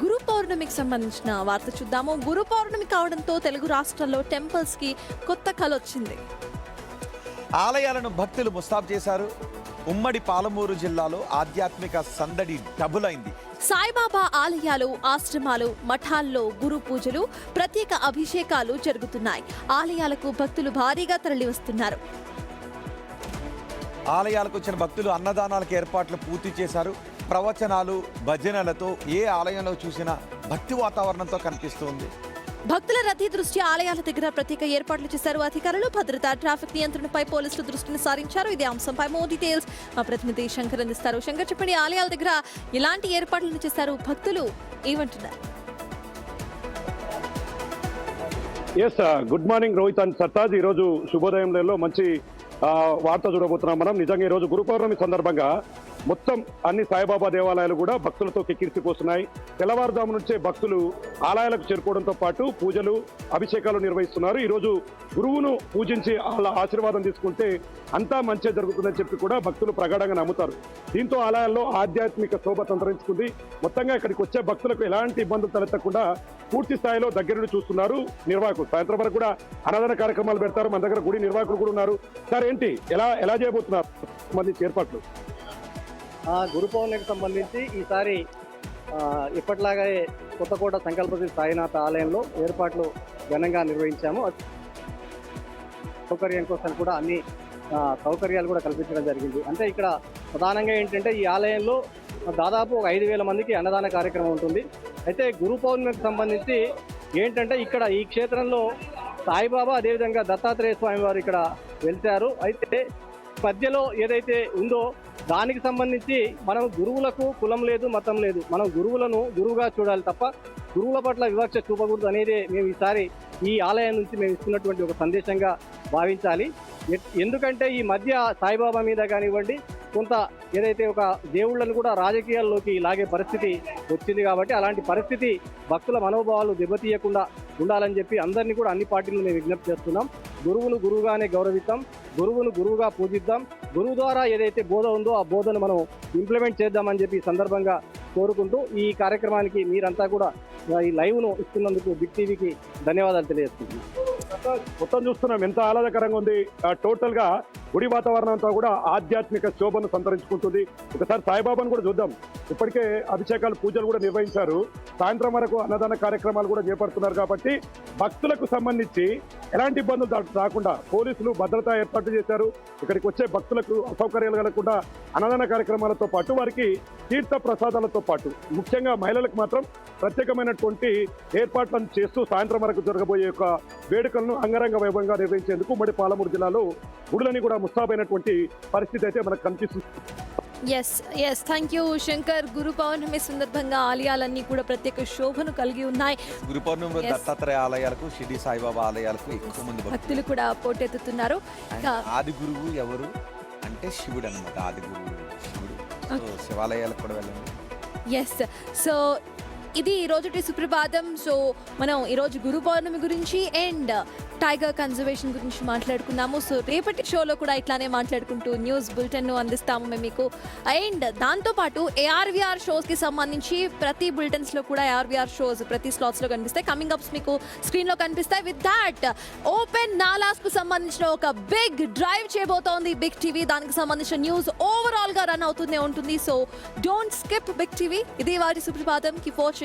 గురు పౌర్ణమికి సంబంధించిన వార్త చూద్దాము. గురు పౌర్ణమి కావడంతో తెలుగు రాష్ట్రాల్లో టెంపుల్స్ కి కొత్త కళ వచ్చింది. ఆలయాలను భక్తులు ముస్తాబు చేశారు. ఉమ్మడి పాలమూరు జిల్లాలో ఆధ్యాత్మిక సందడి డబుల్ అయింది. సాయిబాబా ఆలయాలు, ఆశ్రమాలు, మఠాల్లో గురు పూజలు, ప్రత్యేక అభిషేకాలు జరుగుతున్నాయి. ఆలయాలకు భక్తులు భారీగా తరలి వస్తున్నారు. ఆలయాలకు వచ్చిన భక్తులు అన్నదానాలకు ఏర్పాట్లు పూర్తి చేశారు. ప్రవచనాలు, భజనలతో ఏ ఆలయంలో చూసినా భక్తి వాతావరణంతో కనిపిస్తుంది. భక్తుల రద్దీ దృష్ట్యా ఆలయాల దగ్గర ప్రత్యేక ఏర్పాట్లు చేశారు అధికారులు. భద్రత, ట్రాఫిక్ నియంత్రణపై పోలీసులు దృష్టిని సారించారు. ఇదే అంశంపై మోర్ డీటెయిల్స్ మా ప్రతినిధి శంకర్ అందిస్తారు. శంకర్, చెప్పండి, ఆలయాల దగ్గర ఎలాంటి ఏర్పాట్లను చేశారు? భక్తులు ఏమంటున్నారు? Yes, good morning Rohit and Sartaj. ఈరోజు శుభోదయంలో మంచి వార్త చూడబోతున్నాం మనం. నిజంగా ఈరోజు గురు పౌర్ణమి సందర్భంగా మొత్తం అన్ని సాయిబాబా దేవాలయాలు కూడా భక్తులతో కిక్కిరిసిపోతున్నాయి. తెల్లవారుజాము నుంచే భక్తులు ఆలయాలకు చేరుకోవడంతో పాటు పూజలు, అభిషేకాలు నిర్వహిస్తున్నారు. ఈరోజు గురువును పూజించి వాళ్ళ ఆశీర్వాదం తీసుకుంటే అంతా మంచి జరుగుతుందని చెప్పి కూడా భక్తులు ప్రగాఢంగా నమ్ముతారు. దీంతో ఆలయాల్లో ఆధ్యాత్మిక శోభ సంతరించుకుంది. మొత్తంగా ఇక్కడికి వచ్చే భక్తులకు ఎలాంటి ఇబ్బందులు తలెత్తకుండా పూర్తి స్థాయిలో దగ్గర నుండి చూస్తున్నారు నిర్వాహకులు. సాయంత్రం వరకు కూడా అన్నదాన కార్యక్రమాలు పెడతారు. మన దగ్గర గుడి నిర్వాహకులు కూడా ఉన్నారు. సార్, ఏంటి ఎలా చేయబోతున్నారు సంబంధించి ఏర్పాట్లు? గురు పౌర్ణమికి సంబంధించి ఈసారి ఇప్పట్లాగే కొత్తకోట సంకల్పశ్రీ సాయినాథ ఆలయంలో ఏర్పాట్లు ఘనంగా నిర్వహించాము. సౌకర్యం కోసం కూడా అన్ని సౌకర్యాలు కూడా కల్పించడం జరిగింది. అంటే ఇక్కడ ప్రధానంగా ఏంటంటే ఈ ఆలయంలో దాదాపు ఒక 5,000 మందికి అన్నదాన కార్యక్రమం ఉంటుంది. అయితే గురు పౌర్ణమికి సంబంధించి ఏంటంటే ఇక్కడ ఈ క్షేత్రంలో సాయిబాబా, అదేవిధంగా దత్తాత్రేయ స్వామి వారు ఇక్కడ వెలిశారు. అయితే మధ్యలో ఏదైతే ఉందో దానికి సంబంధించి మనం గురువులకు కులం లేదు, మతం లేదు. మనం గురువులను గురువుగా చూడాలి తప్ప గురువుల పట్ల వివక్ష చూపకూడదు అనేది మేము ఈసారి ఈ ఆలయం నుంచి మేము ఇస్తున్నటువంటి ఒక సందేశంగా భావించాలి. ఎందుకంటే ఈ మధ్య సాయిబాబా మీద కానివ్వండి, కొంత ఏదైతే ఒక దేవుళ్లను కూడా రాజకీయాల్లోకి లాగే పరిస్థితి వచ్చింది. కాబట్టి అలాంటి పరిస్థితి భక్తుల మనోభావాలు దెబ్బతీయకుండా ఉండాలని చెప్పి అందరినీ కూడా అన్ని పార్టీలను మేము విజ్ఞప్తి చేస్తున్నాం. గురువును గురువుగానే గౌరవిద్దాం, గురువును గురువుగా పూజిద్దాం. గురువు ద్వారా ఏదైతే బోధ ఉందో ఆ బోధను మనం ఇంప్లిమెంట్ చేద్దామని చెప్పి సందర్భంగా కోరుకుంటూ ఈ కార్యక్రమానికి మీరంతా కూడా ఈ లైవ్ను ఇస్తున్నందుకు బిగ్ టీవీకి ధన్యవాదాలు తెలియజేస్తున్నాం. మొత్తం చూస్తున్నాం ఎంత ఆహ్లాదకరంగా ఉంది. టోటల్ గా గుడి వాతావరణం అంతా కూడా ఆధ్యాత్మిక శోభను సంతరించుకుంటుంది. ఒకసారి సాయిబాబాను కూడా చూద్దాం. ఇప్పటికే అభిషేకాలు, పూజలు కూడా నిర్వహించారు. సాయంత్రం వరకు అన్నదాన కార్యక్రమాలు కూడా చేపడుతున్నారు. కాబట్టి భక్తులకు సంబంధించి ఎలాంటి ఇబ్బందులు రాకుండా పోలీసులు భద్రతా ఏర్పాట్లు చేశారు. ఇక్కడికి వచ్చే భక్తులకు అసౌకర్యాలు కలగకుండా అన్నదాన కార్యక్రమాలతో పాటు వారికి తీర్థ ప్రసాదాలతో పాటు ముఖ్యంగా మహిళలకు మాత్రం ప్రత్యేకమైనటువంటి ఏర్పాట్లను చేస్తూ సాయంత్రం వరకు జరగబోయే యొక్క వేడుకలను అంగరంగ వైభవంగా నిర్వహించేందుకు ఉమ్మడి పాలమూరు జిల్లాలో గుడులని కూడా ముస్తాబైనటువంటి పరిస్థితి అయితే మనకు కనిపిస్తుంది. Yes thank you Shankar. Guru Purnima సందర్భంగా ఆలయాలన్నీ కూడా ప్రత్యేక శోభను కలిగి ఉన్నాయి. గురు పౌర్ణమి దత్తాత్రేయ ఆలయాలకు, షిరిడి సాయిబాబా ఆలయాలకు ఎక్కువ మంది భక్తులు కూడా పోటెత్తుతున్నారు. ఆది గురువు ఎవరు అంటే శివుడు అన్నమాట. ఆది గురువు శివుడు. శివాలయాలకు కూడా వెళ్ళండి. ఎస్, సో ఇది ఈరోజు సుప్రభాతం. సో మనం ఈరోజు గురు పౌర్ణమి గురించి అండ్ టైగర్ కన్జర్వేషన్ గురించి మాట్లాడుకున్నాము. సో రేపటి షోలో కూడా ఇట్లానే మాట్లాడుకుంటూ న్యూస్ బులెటిన్ను అందిస్తాము మేము మీకు. అండ్ దాంతోపాటు ARVR షోస్కి సంబంధించి ప్రతి బులెటిన్స్లో కూడా ARVR షోస్ ప్రతి స్లాట్స్లో కనిపిస్తాయి. కమింగ్ అప్స్ మీకు స్క్రీన్లో కనిపిస్తాయి. విత్ దాట్ ఓపెన్ నాలాస్కు సంబంధించిన ఒక బిగ్ డ్రైవ్ చేయబోతోంది బిగ్ టీవీ. దానికి సంబంధించిన న్యూస్ ఓవరాల్గా రన్ అవుతూనే ఉంటుంది. So don't skip big TV. ఇది వాటి సుప్రభాతం. Keep watching.